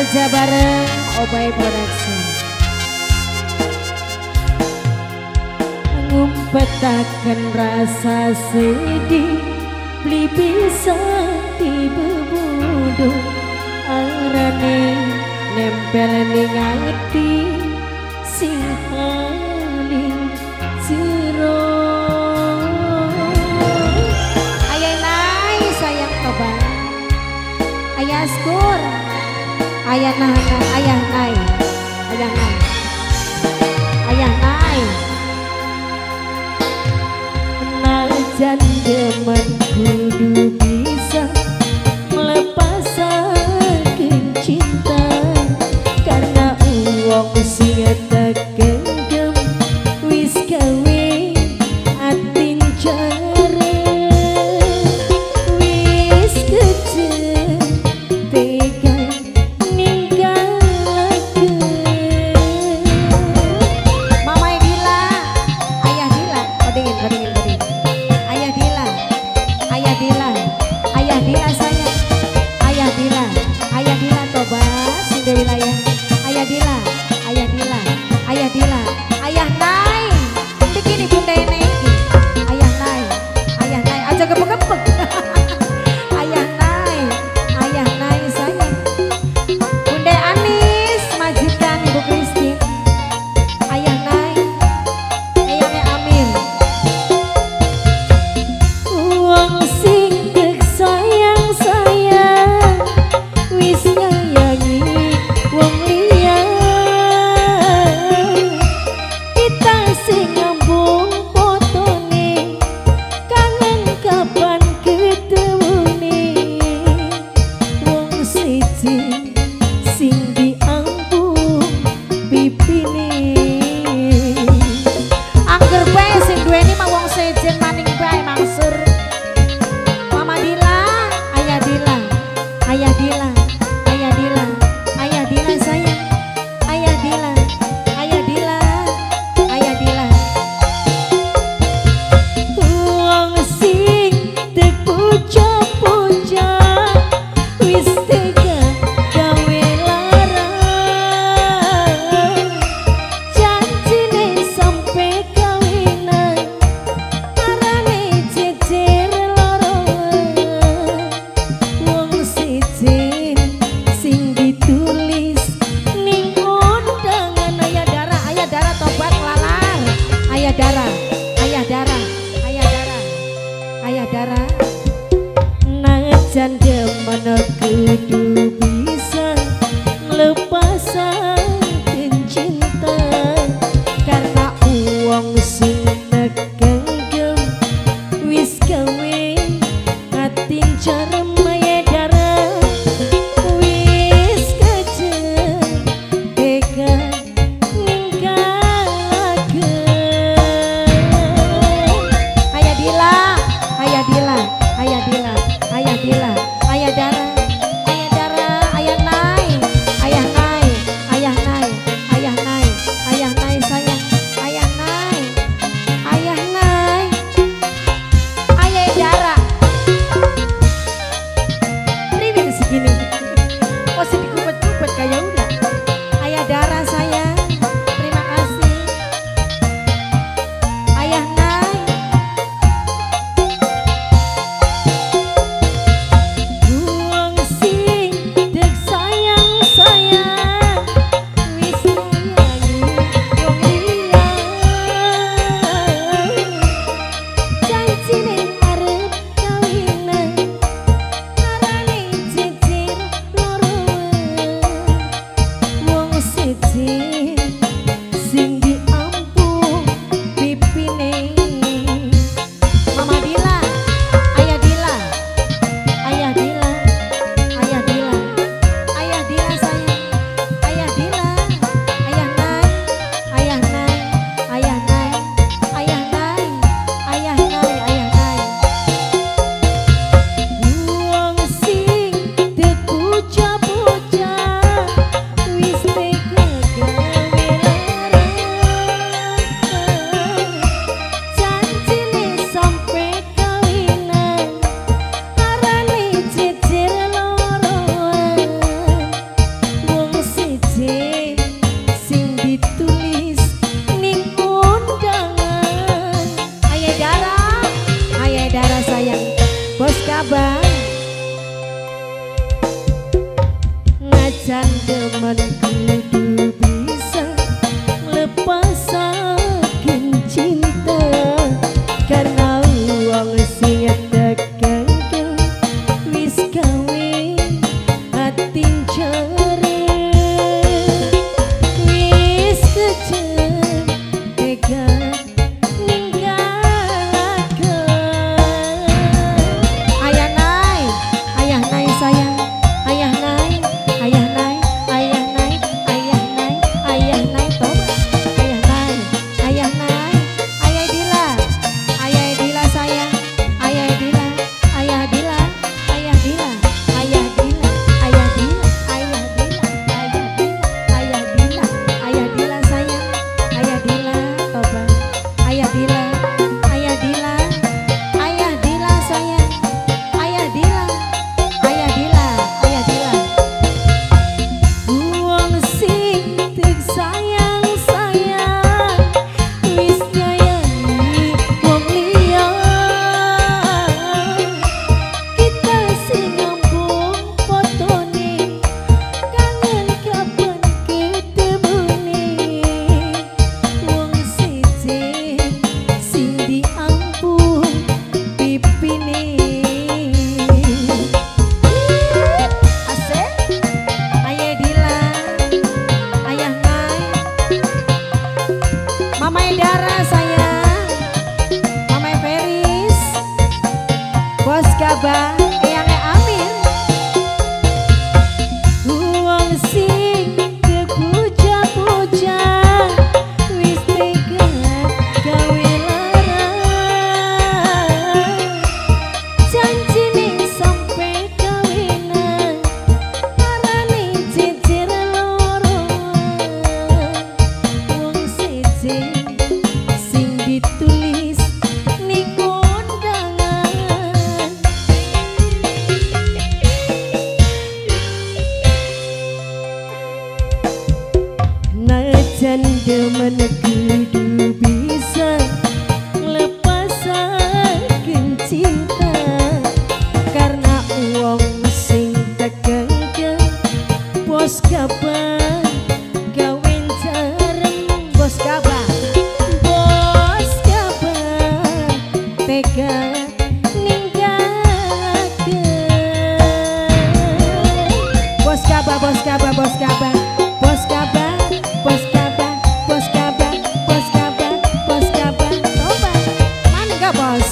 kerja bareng Obay Production. Ngumpetaken rasa sedih, beli bisa dibebudung, arane nempel ning ati sing paling jero. Ayah nai sayang toba, ayah skur, ayah nana, ayah nai, ayah nai, ayah nai. Najan demen kudu bisa melepasakeun cinta, karena uang sing tak genggam wis gawe atin jare, wis kejen tega ninggalakeun. Mama Dila, ayah Dila, kodingin kodingin kodingin. Ayah Dila, ayah Dila, ayah Dila sayang, ayah Dila, ayah Dila tobat sing wilayah. Ayah Dila, ayah Dila, ayah Dila, ayah Nai, begini bunda ini, ayah Nai, aja gepek-gepek. Ayah Nai sayang, bunda Anis, majikan Ibu Christine, ayah Nai, eyangnya Amir. Uang sing dek sayang-sayang, wis nyayangi wong liya, kita sing nyambung fotone, kangen kapan ketemune. Wong siji sing diambung pipine, angger bae sing duweni mah wong sejen maning bae mangsur. Mama Dila, ayah Dila, ayah Dila, ayah Dila, ayah Dila sayang, ayah Dila, ayah Dila, ayah Dila. Wong sing teu puja-puja, wis tega gawe larang, janjine sampe kawinan, arane jejer loroan. Wong sejen sing ditulis ning undangan. Ayah Dara tobat lalar, ayah Dara, ayah Dara, ayah Dara, ayah Dara. Najan demen kudu bisa ngelepasakeun cinta, karena uang sing tak genggam wis gawe atin jarem. Ayah Dara wis kejen tega ninggalakeun. Ayah Dila, ayah Dila, ayah Dila, ayah Dila, ayah Dara, ayah Mama Dara sayang, Mama Feris, Bos Gabah, Eyang Amir. Wong sing kepuja-puja wis tega gawe lara, janjine sampe kawinan arane jejer loro. Wong siji sing ditulis ning kondangan, najan demen kudu bisa nglepasaken cinta, karena wong sing tegang-tegang bos Gabah gawen jarem. Bos Gabah, Bos Gabah tega ninggalaken. Bos Gabah, Bos Gabah, Bos Gabah, Bos Gabah, Bos Gabah, Bos Gabah, Bos Gabah, Bos Gabah. Coba, mana gak bos?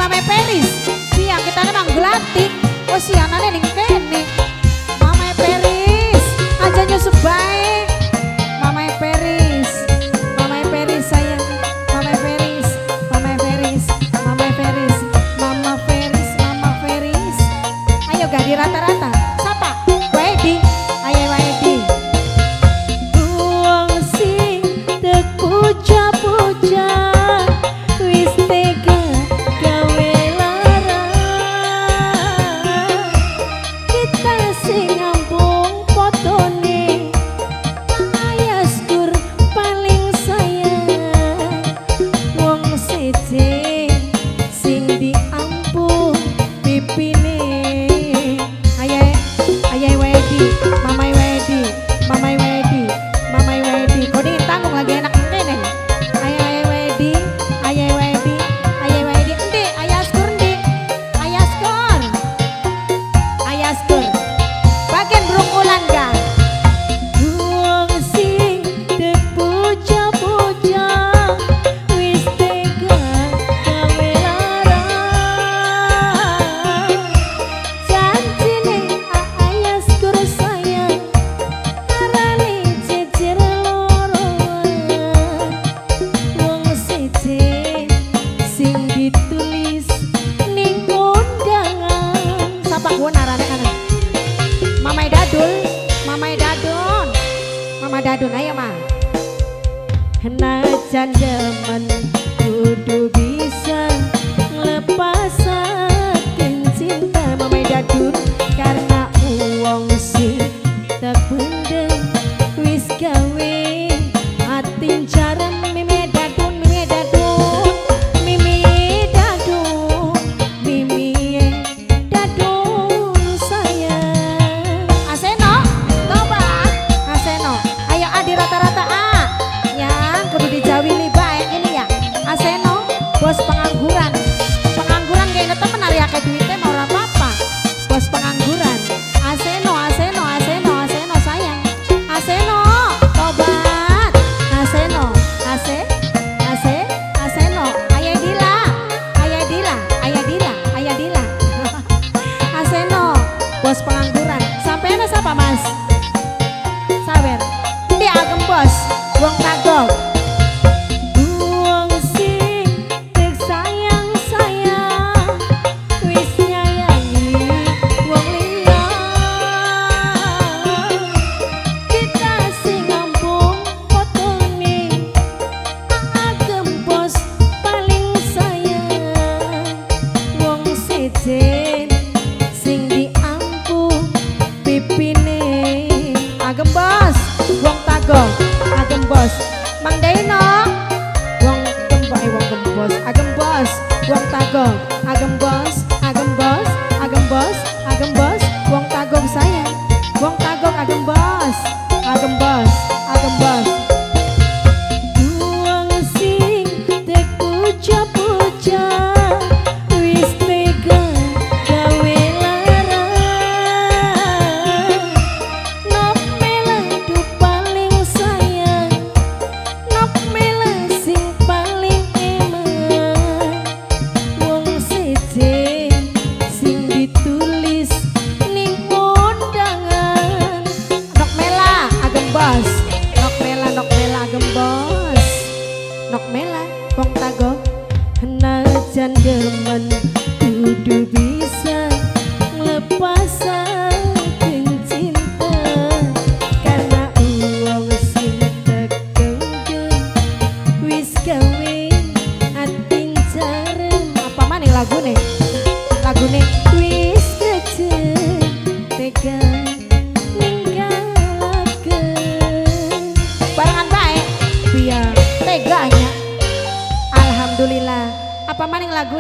Mama Peris, siang kita memang gelatik. Oh sianane ning kene. Mama Peris, aja nyusup bae. Mama Peris, Mama Peris sayang. Mama Peris, Mama Peris, Mama Peris, Mama Peris, Mama Peris. Ayo gak di rata-rata. Sapa? Wedi, ayo Wedi. Wong sing terpuja-puja wis tega gawe lara, kita sing ngambung fotone ayas dur paling sayang. Wong siji sing diampung pipine. Ayah Wedi, Mama Wedi, Mama Wedi, Mama Wedi. Kau dingin tanggung lagi enak ini. Ayah Wedi, Ayah Wedi, Ayah Wedi. Endi, Ayah Skur endi? Ayah Skur, Ayah Skur. Bagian berungkulan kan? Wong sing terpuja-puja wis tega gawe lara, janjine Ayah Skur sayang arane jejer loro. Wong siji sing ditulis ning kondangan. Sapa kuwi arane kana? Mama Dadul, Mama Dadun, Mama Dadun, ayo mah. Najan demen kudu bisa nglepasaken cinta. Mama Dadun, karena wong sing tak pendem wis gawe atin jarem. Mimi Dadun, Mimi Dadun, Mimi Dadun, Mimi Dadun sayang. Aseno, tobat, Aseno. Ayo adi rata-rata yang kudu dijawili baik ini ya. Aseno, bos pengangguran. Pengangguran kayaknya temen hari akeh duitnya mau apa-apa. Bos pengangguran.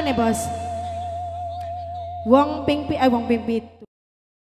nih bos. Wong ping pi, wong ping pit.